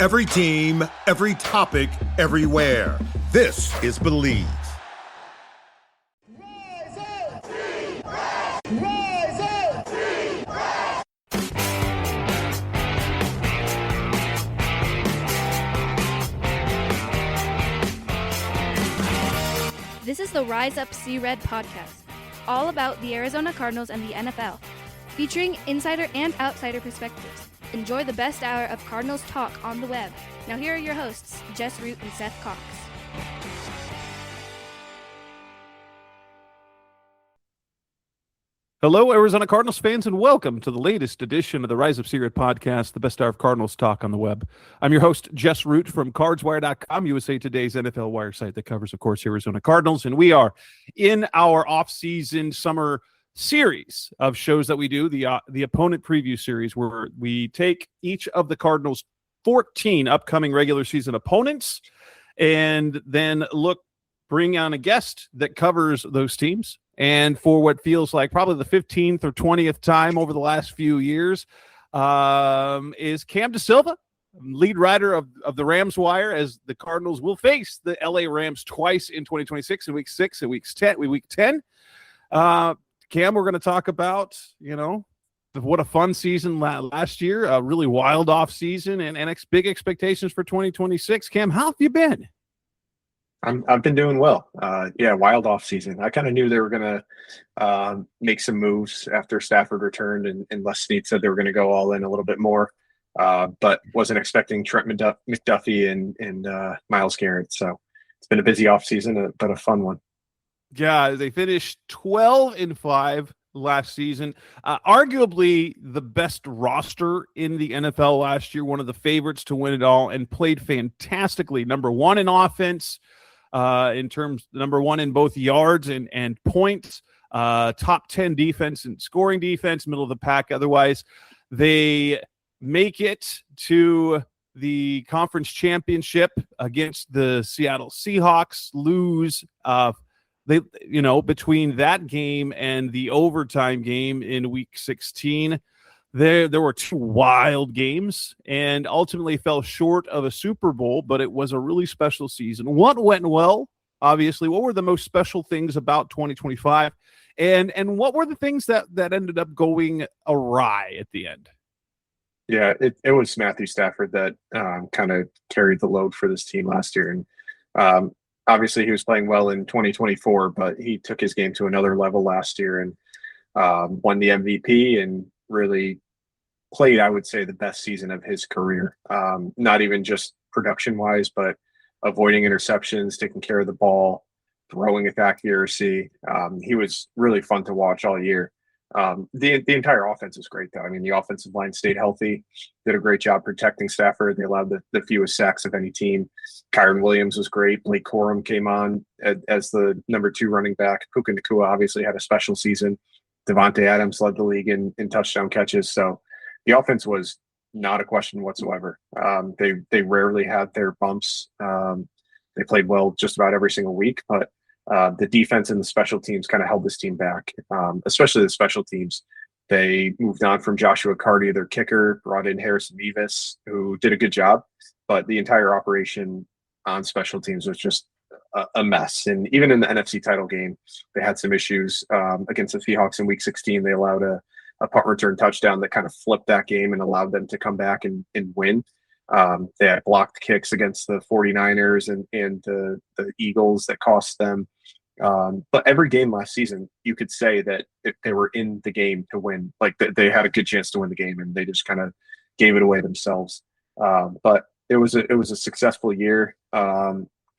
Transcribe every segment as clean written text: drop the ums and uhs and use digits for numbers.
Every team, every topic, everywhere. This is Believe. Rise up! Team Rise! Rise up! Team Rise! This is the Rise Up See Red podcast, all about the Arizona Cardinals and the NFL, featuring insider and outsider perspectives. Enjoy the best hour of Cardinals talk on the web. Now here are your hosts, Jess Root and Seth Cox. Hello, Arizona Cardinals fans, and welcome to the latest edition of the Rise Up See Red podcast, the best hour of Cardinals talk on the web. I'm your host, Jess Root from CardsWire.com, USA Today's NFL Wire site that covers, of course, Arizona Cardinals, and we are in our off-season summer series of shows that we do, the opponent preview series, where we take each of the Cardinals' 14 upcoming regular season opponents and then bring on a guest that covers those teams. And for what feels like probably the 15th or 20th time over the last few years is Cam DaSilva, lead writer of the Rams Wire, as the Cardinals will face the LA Rams twice in 2026, in week 6 and week 10. Cam, we're going to talk about, what a fun season last year, a really wild off season, and big expectations for 2026. Cam, how have you been? I've been doing well. Wild off season. I kind of knew they were going to make some moves after Stafford returned, and Les Snead said they were going to go all in a little bit more, but wasn't expecting Trent McDuffie and Myles Garrett. So it's been a busy off season, but a fun one. Yeah, they finished 12-5 last season. Arguably the best roster in the NFL last year, one of the favorites to win it all, and played fantastically. Number one in offense, number one in both yards and points, top 10 defense and scoring defense, middle of the pack. Otherwise, they make it to the conference championship against the Seattle Seahawks, lose between that game and the overtime game in week 16, there were two wild games and ultimately fell short of a Super Bowl, but it was a really special season. What went well, obviously? What were the most special things about 2025? And what were the things that ended up going awry at the end? Yeah, it was Matthew Stafford that kind of carried the load for this team last year. And obviously, he was playing well in 2024, but he took his game to another level last year and won the MVP and really played, I would say, the best season of his career. Not even just production-wise, but avoiding interceptions, taking care of the ball, throwing with accuracy. He was really fun to watch all year. The entire offense is great, though. I mean, the offensive line stayed healthy, did a great job protecting Stafford. They allowed the fewest sacks of any team. Kyron Williams was great. Blake Corum came on as the number 2 running back. Puka Nacua obviously had a special season. Devontae Adams led the league in touchdown catches. So the offense was not a question whatsoever. They rarely had their bumps. They played well just about every single week, but the defense and the special teams kind of held this team back, especially the special teams. They moved on from Joshua Carty, their kicker, brought in Harrison Mevis, who did a good job, but the entire operation on special teams was just a mess. And even in the NFC title game, they had some issues against the Seahawks in week 16. They allowed a punt return touchdown that kind of flipped that game and allowed them to come back and win. They had blocked kicks against the 49ers and the Eagles that cost them. But every game last season, you could say that if they were in the game to win, like they had a good chance to win the game, and they just kind of gave it away themselves. But it was a successful year.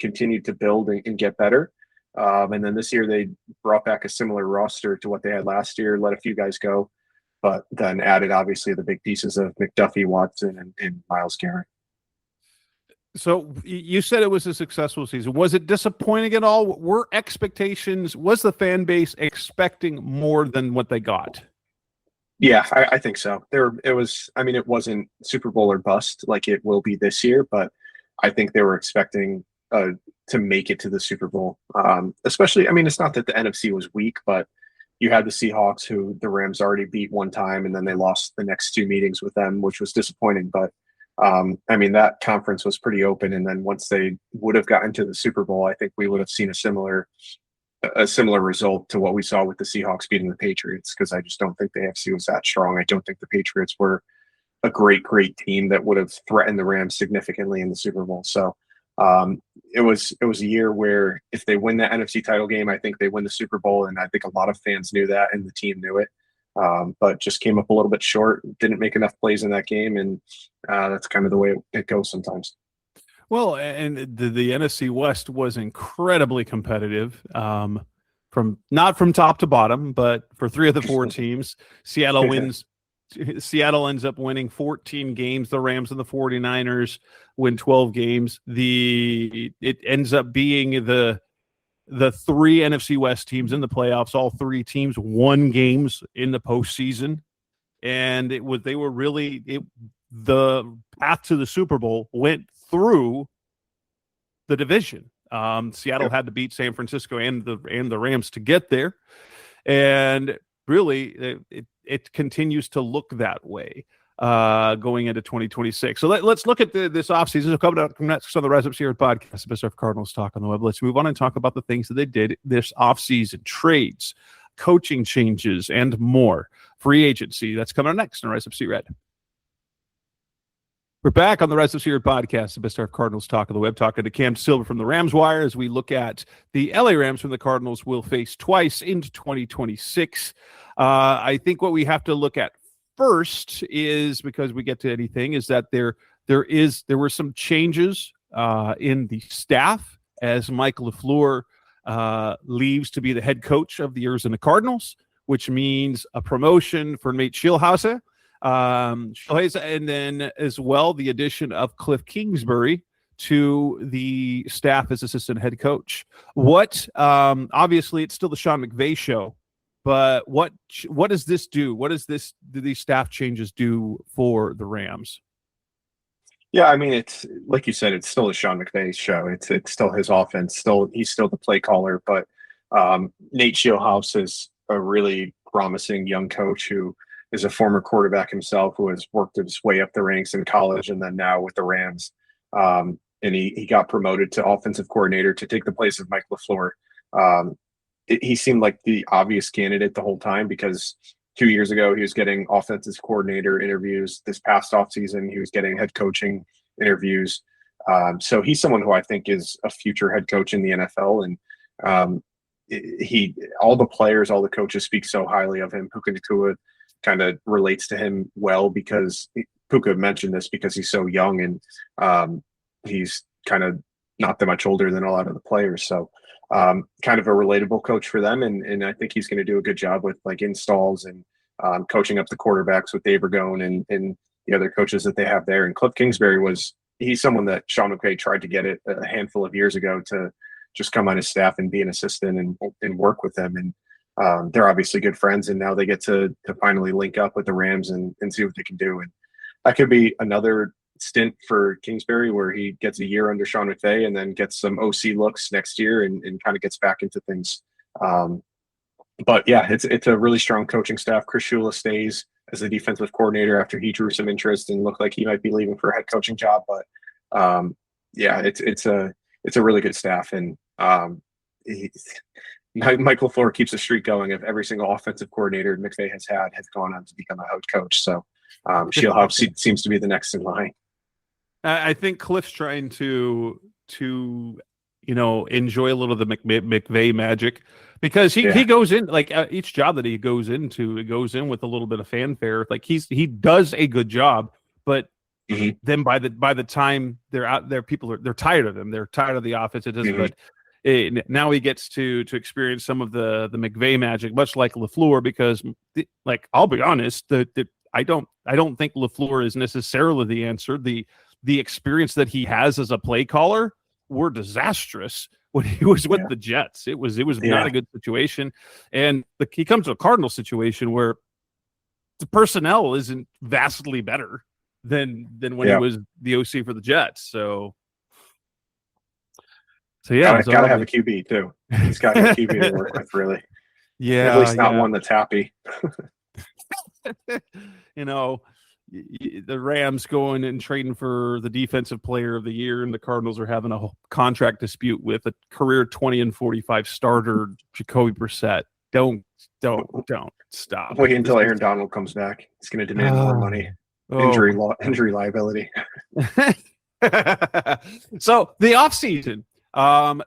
Continued to build and get better. And then this year they brought back a similar roster to what they had last year, let a few guys go, but then added obviously the big pieces of McDuffie, Watson, and Myles Garrett. So you said it was a successful season. Was it disappointing at all? Was the fan base expecting more than what they got? Yeah, I think so. It wasn't Super Bowl or bust like it will be this year, but I think they were expecting to make it to the Super Bowl. Especially, it's not that the NFC was weak, but you had the Seahawks, who the Rams already beat one time, and then they lost the next two meetings with them, which was disappointing. But I mean, that conference was pretty open. And then once they would have gotten to the Super Bowl, I think we would have seen a similar result to what we saw with the Seahawks beating the Patriots, because I just don't think the AFC was that strong. I don't think the Patriots were a great team that would have threatened the Rams significantly in the Super Bowl. So it was a year where if they win the NFC title game, I think they win the Super Bowl, and I think a lot of fans knew that, and the team knew it. But just came up a little bit short, didn't make enough plays in that game, and that's kind of the way it goes sometimes. Well, and the NFC West was incredibly competitive, not from top to bottom, but for 3 of the 4 teams. Seattle ends up winning 14 games. The Rams and the 49ers win 12 games. It ends up being the 3 NFC West teams in the playoffs. All 3 teams won games in the postseason, and the path to the Super Bowl went through the division. Seattle had to beat San Francisco and the Rams to get there, and really it continues to look that way going into 2026. So let's look at this offseason. So coming up next on the Rise Up Sierra podcast, the best of Cardinals talk on the web. Let's move on and talk about the things that they did this offseason: trades, coaching changes, and more. Free agency. That's coming up next on Rise Up Sierra. We're back on the Rise of Sierra podcast, the best of Cardinals talk on the web, talking to Cam DaSilva from the Rams Wire as we look at the LA Rams from the Cardinals will face twice into 2026. I think what we have to look at first is, because we get to anything, is that there were some changes in the staff as Mike LaFleur leaves to be the head coach of the Arizona Cardinals, which means a promotion for Nate Schilhauser. And then as well the addition of Cliff Kingsbury to the staff as assistant head coach. What obviously it's still the Sean McVay show, but what does this do? Do these staff changes do for the Rams? Yeah, I mean, it's like you said, it's still the Sean McVay show. It's still his offense. He's still the play caller, but Nate Schilhaus is a really promising young coach who is a former quarterback himself, who has worked his way up the ranks in college and then now with the Rams. And he got promoted to offensive coordinator to take the place of Mike LaFleur. He seemed like the obvious candidate the whole time, because 2 years ago he was getting offensive coordinator interviews. This past offseason he was getting head coaching interviews. So he's someone who I think is a future head coach in the NFL. And all the players, all the coaches speak so highly of him. Puka Nacua kind of relates to him well, because Puka mentioned this, because he's so young and he's kind of not that much older than a lot of the players. So kind of a relatable coach for them. And I think he's going to do a good job with like installs and coaching up the quarterbacks with Dave Ragone and the other coaches that they have there. And Cliff Kingsbury he's someone that Sean McVay tried to get it a handful of years ago to just come on his staff and be an assistant and work with them. And they're obviously good friends, and now they get to finally link up with the Rams and see what they can do. And that could be another stint for Kingsbury, where he gets a year under Sean McVay and then gets some OC looks next year and kind of gets back into things. But yeah, it's a really strong coaching staff. Chris Shula stays as the defensive coordinator after he drew some interest and looked like he might be leaving for a head coaching job. But yeah, it's a really good staff, and Mike LaFleur keeps a streak going of every single offensive coordinator McVay has gone on to become a head coach. So Schilhaus seems to be the next in line. I think Cliff's trying to enjoy a little of the McVay magic, because he goes in, like each job that he goes into, it goes in with a little bit of fanfare. Like he does a good job, but then by the time they're out there, they're tired of him. They're tired of the offense. It doesn't. But now he gets to experience some of the McVay magic, much like LaFleur, because like I'll be honest, I don't think LaFleur is necessarily the answer. The experience that he has as a play caller were disastrous when he was with the Jets. It was not a good situation, and he comes to a Cardinals situation where the personnel isn't vastly better than when he was the OC for the Jets. So yeah, got to have a QB too. He's got a QB to work with, really. Yeah, at least not one that's happy. the Rams going and trading for the defensive player of the year, and the Cardinals are having a whole contract dispute with a career 20-45 starter, Jacoby Brissett. Don't stop. Wait until Aaron Donald comes back. He's going to demand more money. Injury liability. So the offseason,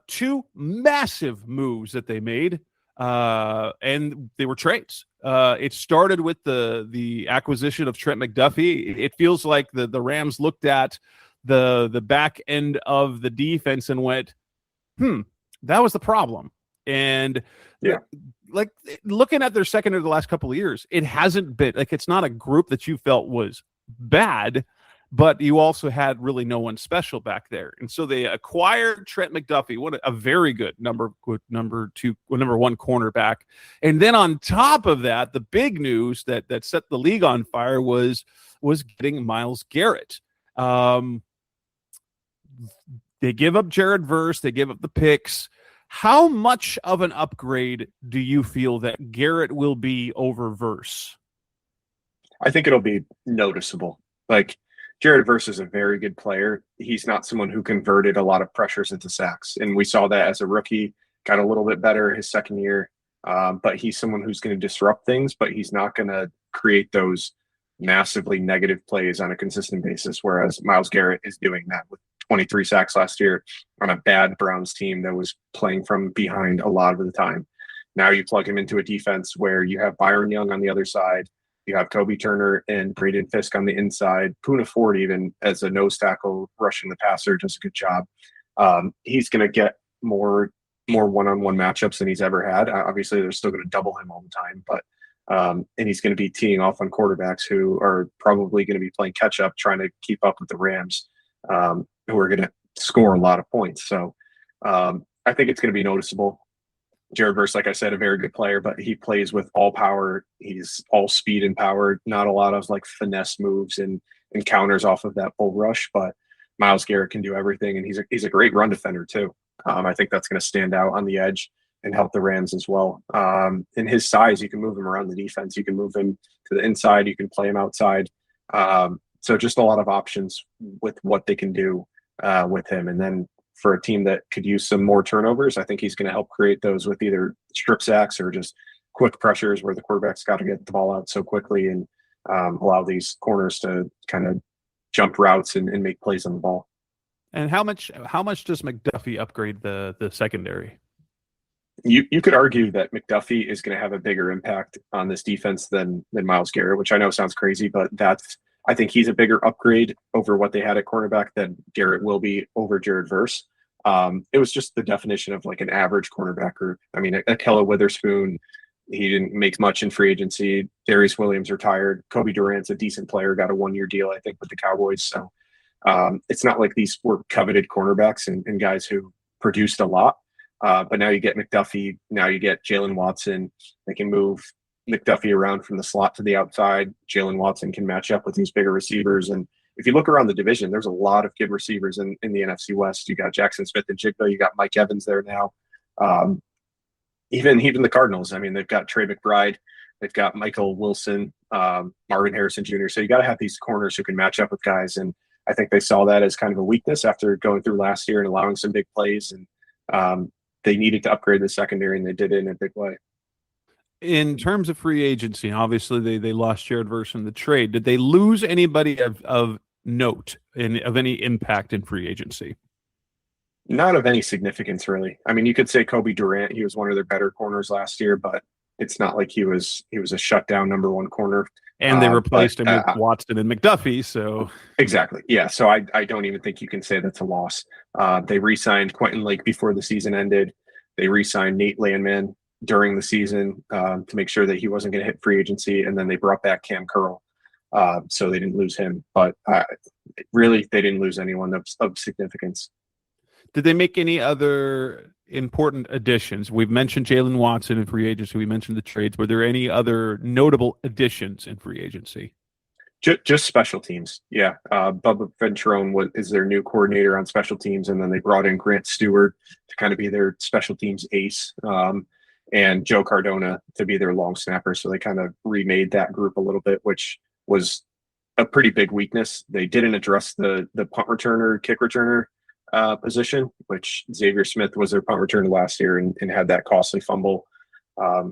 two massive moves that they made, and they were trades. It started with the acquisition of Trent McDuffie. It feels like the Rams looked at the back end of the defense and went, that was the problem. And like looking at their second or the last couple of years, it hasn't been like, it's not a group that you felt was bad, but you also had really no one special back there. And so they acquired Trent McDuffie, a very good number one cornerback. And then on top of that, the big news that set the league on fire was getting Myles Garrett. They give up Jared Verse, they give up the picks. How much of an upgrade do you feel that Garrett will be over Verse? I think it'll be noticeable. Like, Jared Verse is a very good player. He's not someone who converted a lot of pressures into sacks. And we saw that as a rookie, got a little bit better his second year. But he's someone who's going to disrupt things, but he's not going to create those massively negative plays on a consistent basis. Whereas Myles Garrett is doing that with 23 sacks last year on a bad Browns team that was playing from behind a lot of the time. Now you plug him into a defense where you have Byron Young on the other side. You have Kobe Turner and Braden Fisk on the inside. Poona Ford, even as a nose tackle, rushing the passer, does a good job. He's going to get more one-on-one matchups than he's ever had. Obviously, they're still going to double him all the time, but and he's going to be teeing off on quarterbacks who are probably going to be playing catch-up, trying to keep up with the Rams, who are going to score a lot of points. So I think it's going to be noticeable. Jared Verse, like I said, a very good player, but he plays with all power. He's all speed and power, not a lot of like finesse moves and counters off of that bull rush. But Myles Garrett can do everything, and he's a great run defender too. I think that's going to stand out on the edge and help the Rams as well. In his size, you can move him around the defense. You can move him to the inside. You can play him outside. So just a lot of options with what they can do with him. And then for a team that could use some more turnovers, I think he's going to help create those with either strip sacks or just quick pressures where the quarterback's got to get the ball out so quickly and allow these corners to kind of jump routes and make plays on the ball. And how much does McDuffie upgrade the secondary? You could argue that McDuffie is going to have a bigger impact on this defense than Myles Garrett, which I know sounds crazy, but I think he's a bigger upgrade over what they had at cornerback than Garrett will be over Jared Verse. It was just the definition of like an average cornerback group. I mean, Ahkello Witherspoon, he didn't make much in free agency. Darius Williams retired. Kobe Durant's a decent player, got a 1-year deal, I think, with the Cowboys. So it's not like these were coveted cornerbacks and guys who produced a lot. But now you get McDuffie. Now you get Jalen Watson. They can move McDuffie around from the slot to the outside. Jalen Watson can match up with these bigger receivers. And if you look around the division, there's a lot of good receivers in the NFC West. You got Jackson Smith and Jigba. You got Mike Evans there now. Even the Cardinals. I mean, they've got Trey McBride. They've got Michael Wilson, Marvin Harrison Jr. So you got to have these corners who can match up with guys. And I think they saw that as kind of a weakness after going through last year and allowing some big plays. And they needed to upgrade the secondary, and they did it in a big way. In terms of free agency, obviously they lost Jared Verse in the trade. Did they lose anybody of note and of any impact in free agency? Not of any significance, really. I mean, you could say Kobe Durant. He was one of their better corners last year, but it's not like he was a shutdown number one corner. And they replaced him with Watson and McDuffie. So exactly, yeah. So I don't even think you can say that's a loss. They re-signed Quentin Lake before the season ended. They re-signed Nate Landman during the season to make sure that he wasn't going to hit free agency, and then they brought back Cam Curl, so they didn't lose him. But really, they didn't lose anyone of significance. Did they make any other important additions? We've mentioned Jalen Watson in free agency. We mentioned the trades. Were there any other notable additions in free agency? Just special teams, yeah. Bubba Ventrone is their new coordinator on special teams, and then they brought in Grant Stewart to kind of be their special teams ace. And Joe Cardona to be their long snapper. So they kind of remade that group a little bit, which was a pretty big weakness. They didn't address the punt returner, kick returner position, which Xavier Smith was their punt returner last year and had that costly fumble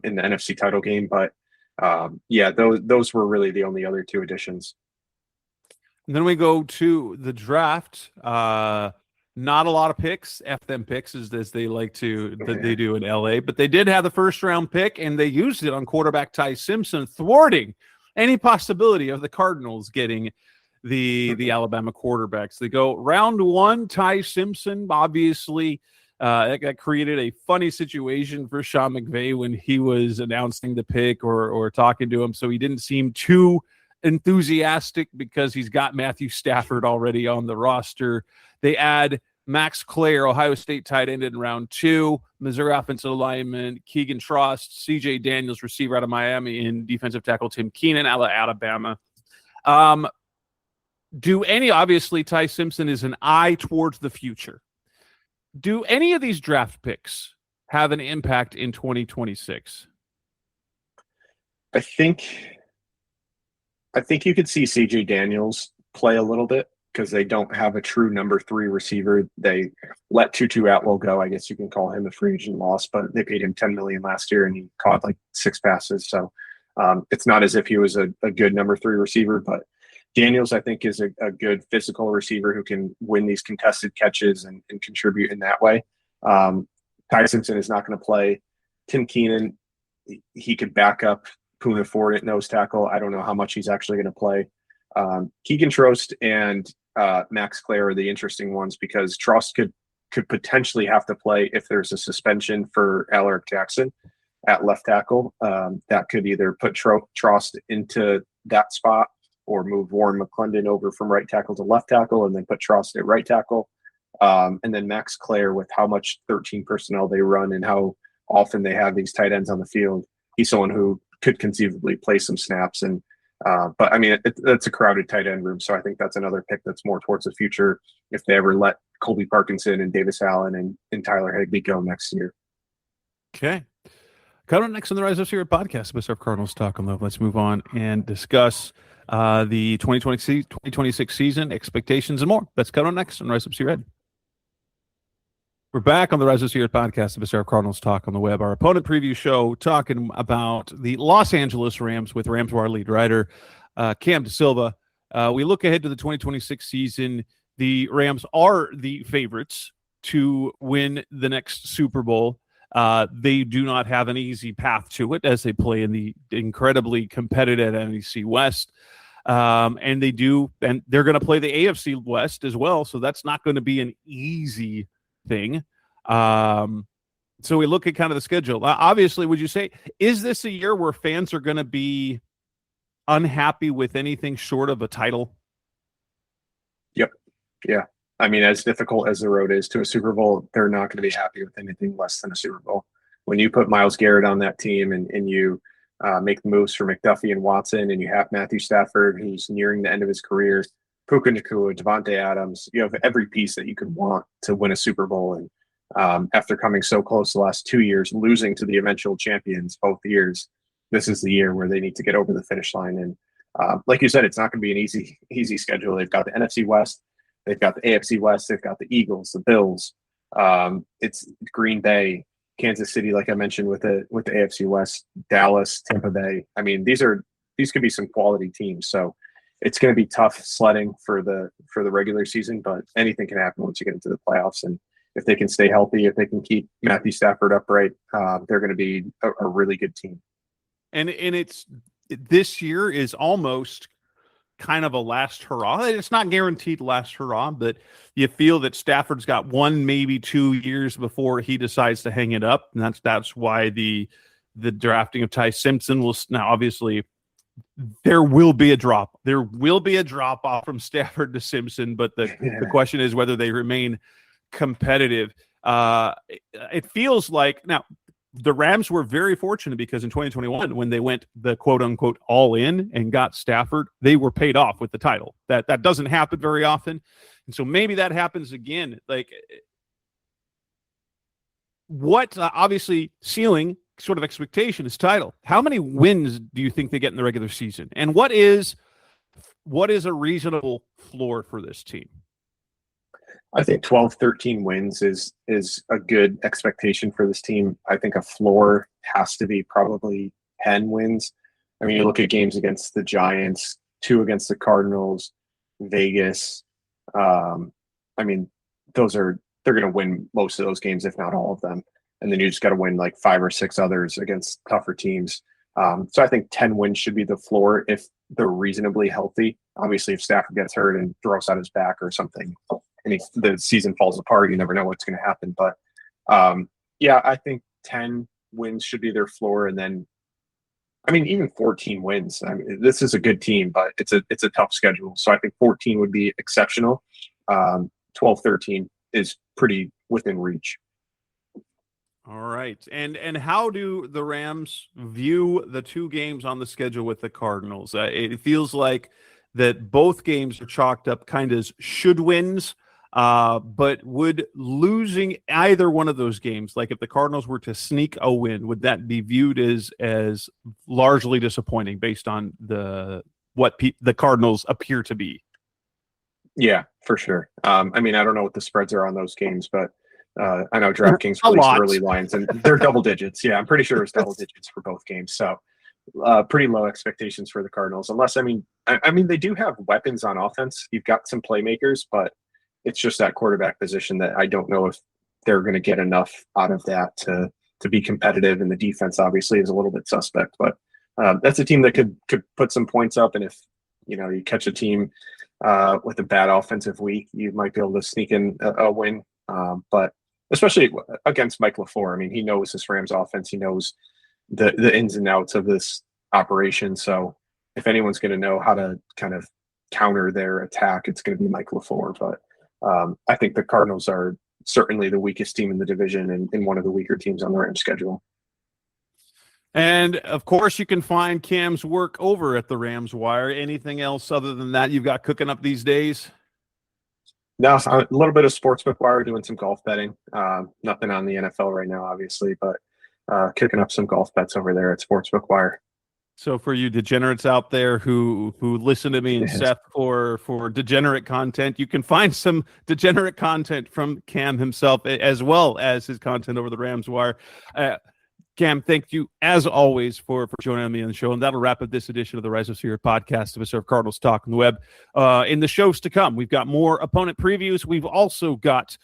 in the NFC title game. But those were really the only other two additions. And then we go to the draft. Not a lot of picks, F them picks, as they like to, that they do in LA, but they did have the first round pick and they used it on quarterback Ty Simpson, thwarting any possibility of the Cardinals getting the Alabama quarterbacks. They go round one, Ty Simpson. Obviously, that created a funny situation for Sean McVay when he was announcing the pick or talking to him. So he didn't seem too enthusiastic because he's got Matthew Stafford already on the roster. They add Max Clare, Ohio State tight end in round 2, Missouri offensive lineman Keegan Trost, C.J. Daniels, receiver out of Miami, and defensive tackle Tim Keenan out of Alabama. Obviously Ty Simpson is an eye towards the future. Do any of these draft picks have an impact in 2026? I think you could see C.J. Daniels play a little bit because they don't have a true number 3 receiver. They let Tutu Atwell go. I guess you can call him a free agent loss, but they paid him $10 million last year and he caught like 6 passes. So it's not as if he was a good number 3 receiver, but Daniels, I think, is a good physical receiver who can win these contested catches and contribute in that way. Ty Simpson is not going to play. Tim Keenan, he could back up Poona Ford at nose tackle. I don't know how much he's actually going to play. Keegan Trost and Max Clare are the interesting ones because Trost could potentially have to play if there's a suspension for Alaric Jackson at left tackle. That could either put Trost into that spot or move Warren McClendon over from right tackle to left tackle and then put Trost at right tackle. And then Max Clare, with how much 13 personnel they run and how often they have these tight ends on the field, he's someone who could conceivably play some snaps. And but I mean, it's a crowded tight end room. So I think that's another pick that's more towards the future if they ever let Colby Parkinson and Davis Allen and Tyler Higbee go next year. Okay. Coming up next on the Rise Up Spirit podcast, Best of Cardinals Talk and Love. Let's move on and discuss the 2026 season, expectations, and more. That's coming up next on Rise Up Spirit. We're back on the Rise Up Spirit podcast, Best of Cardinals Talk on the Web. Our opponent preview show talking about the Los Angeles Rams with Rams Wire lead writer Cam DaSilva. We look ahead to the 2026 season. The Rams are the favorites to win the next Super Bowl. They do not have an easy path to it as they play in the incredibly competitive NFC West. And they're going to play the AFC West as well. So that's not going to be an easy thing. So we look at kind of the schedule. Obviously, would you say, is this a year where fans are going to be unhappy with anything short of a title? Yep. Yeah. I mean, as difficult as the road is to a Super Bowl, they're not going to be happy with anything less than a Super Bowl. When you put Myles Garrett on that team and you make the moves for McDuffie and Watson, and you have Matthew Stafford, who's nearing the end of his career, Puka Nacua, Devontae Adams, you have every piece that you could want to win a Super Bowl. And after coming so close the last 2 years, losing to the eventual champions both years, this is the year where they need to get over the finish line. And like you said, it's not going to be an easy schedule. They've got the NFC West. They've got the AFC West. They've got the Eagles, the Bills. It's Green Bay, Kansas City, like I mentioned with the AFC West, Dallas, Tampa Bay. I mean, these could be some quality teams. So it's going to be tough sledding for the regular season, but anything can happen once you get into the playoffs. And if they can stay healthy, if they can keep Matthew Stafford upright, they're going to be a really good team. And this year is almost kind of a last hurrah. It's not guaranteed last hurrah, but you feel that Stafford's got 1, maybe 2 years before he decides to hang it up. And that's why the drafting of Ty Simpson will now, obviously there will be a drop. There will be a drop off from Stafford to Simpson, but the question is whether they remain competitive. It feels like now the Rams were very fortunate because in 2021, when they went the quote unquote all in and got Stafford, they were paid off with the title. That doesn't happen very often. And so maybe that happens again. Like what obviously ceiling sort of expectation is title. How many wins do you think they get in the regular season? And what is what is a reasonable floor for this team? I think 12, 13 wins is a good expectation for this team. I think a floor has to be probably 10 wins. I mean, you look at games against the Giants, 2 against the Cardinals, Vegas. I mean, they're going to win most of those games, if not all of them. And then you just got to win like 5 or 6 others against tougher teams. So I think 10 wins should be the floor if they're reasonably healthy. Obviously, if Stafford gets hurt and throws out his back or something, and the season falls apart, you never know what's going to happen. But yeah, I think 10 wins should be their floor. And then, I mean, even 14 wins. I mean, this is a good team, but it's a tough schedule. So I think 14 would be exceptional. 12, 13 is pretty within reach. All right. And how do the Rams view the 2 games on the schedule with the Cardinals? It feels like that both games are chalked up kind of as should wins, but would losing either one of those games, like if the Cardinals were to sneak a win, would that be viewed as largely disappointing based on what the Cardinals appear to be? Yeah, for sure. I mean, I don't know what the spreads are on those games, but I know DraftKings released early lines, and they're double digits. Yeah, I'm pretty sure it's double digits for both games. So pretty low expectations for the Cardinals. Unless, I mean, they do have weapons on offense. You've got some playmakers, but it's just that quarterback position that I don't know if they're going to get enough out of that to be competitive. And the defense obviously is a little bit suspect, but that's a team that could put some points up. And if you catch a team with a bad offensive week, you might be able to sneak in a win. But especially against Mike LaFleur, I mean, he knows this Rams offense. He knows the ins and outs of this operation. So if anyone's going to know how to kind of counter their attack, it's going to be Mike LaFleur. But I think the Cardinals are certainly the weakest team in the division and one of the weaker teams on the Rams schedule. And, of course, you can find Cam's work over at the Rams Wire. Anything else other than that you've got cooking up these days? No, a little bit of Sportsbook Wire, doing some golf betting. Nothing on the NFL right now, obviously, but kicking up some golf bets over there at Sportsbook Wire. So for you degenerates out there who listen to me and Seth for degenerate content, you can find some degenerate content from Cam himself as well as his content over the Rams Wire. Cam, thank you as always for joining me on the show, and that'll wrap up this edition of the Rise of Seer podcast of a Surf Cardinals Talk on the web. In the shows to come, we've got more opponent previews. We've also got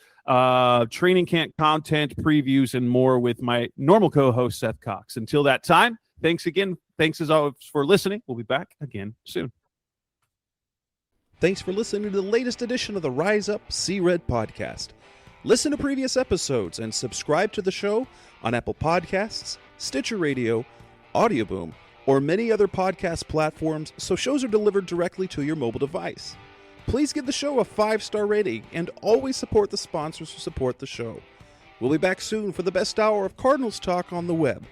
training camp content previews and more with my normal co-host Seth Cox. Until that time, thanks again. Thanks as always for listening. We'll be back again soon. Thanks for listening to the latest edition of the Rise Up See Red podcast. Listen to previous episodes and subscribe to the show on Apple Podcasts, Stitcher Radio, Audioboom, or many other podcast platforms so shows are delivered directly to your mobile device. Please give the show a 5-star rating and always support the sponsors who support the show. We'll be back soon for the best hour of Cardinals talk on the web.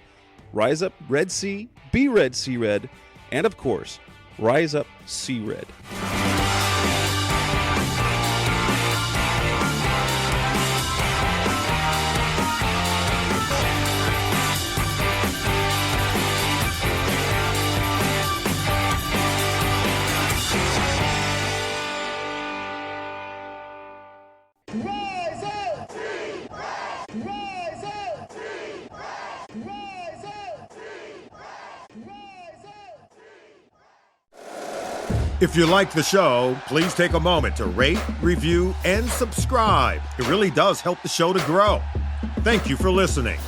Rise up, Red Sea, be Red, See Red, and of course, Rise Up, See Red. Rise up! Rise up! Rise up! Rise up! If you like the show, please take a moment to rate, review, and subscribe. It really does help the show to grow. Thank you for listening.